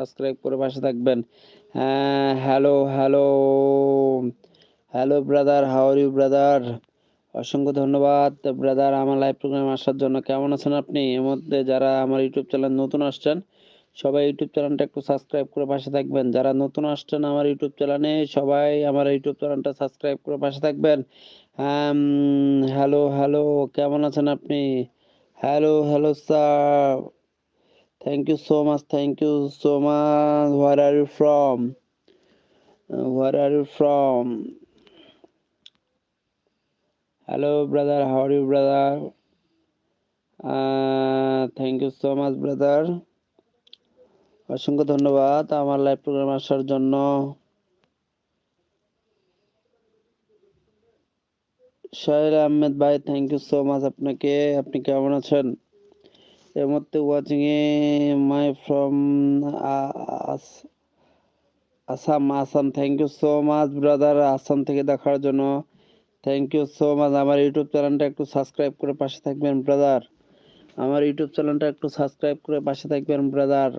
Subscribe করে পাশে থাকবেন। Hello hello hello brother, how are you brother? অসংখ্য ধন্যবাদ ব্রাদার আমার লাইভ প্রোগ্রামে আসার জন্য। কেমন আছেন আপনি? এর মধ্যে যারা আমার ইউটিউব চ্যানেল নতুন আসছেন, সবাই ইউটিউব চ্যানেলটা একটু সাবস্ক্রাইব করে পাশে থাকবেন। যারা নতুন আসছেন আমার ইউটিউব চ্যানেলে, সবাই আমার ইউটিউব চ্যানেলটা সাবস্ক্রাইব করে পাশে থাকবেন। হ্যালো হ্যালো, কেমন আছেন আপনি? Hello hello sir, thank you so much, thank you so much. Where are you from? Where are you from? Hello brother, how are you brother? Thank you so much brother, অসংখ্য ধন্যবাদ আমার live programme আসার জন্য। সোহেল আহমেদ ভাই, thank you so much আপনাকে। আপনি কেমন আছেন? এই মুহূর্তে ওয়াচিং এ মাই ফ্রম Assam. Assam, thank you so much brother, Assam থেকে দেখার জন্য থ্যাংক ইউ সো মাচ। আমার ইউটিউব চ্যানেলটা একটু সাবস্ক্রাইব করে পাশে থাকবেন ব্রাদার। আমার ইউটিউব চ্যানেলটা একটু সাবস্ক্রাইব করে পাশে থাকবেন ব্রাদার।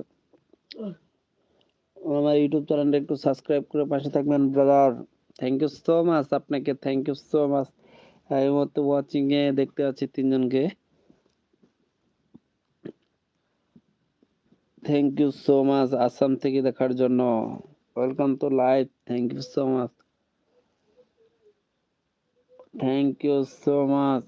আমার ইউটিউব চ্যানেলটা একটু সাবস্ক্রাইব করে পাশে থাকবেন brother. Thank you so much আপনাকে, থ্যাংক ইউ সো মাচ। এই মুহূর্তে ওয়াচিং এ দেখতে পাচ্ছি তিনজনকে। Thank you so much Assam থেকে দেখার জন্য। Welcome to live, thank you so much, thank you so much.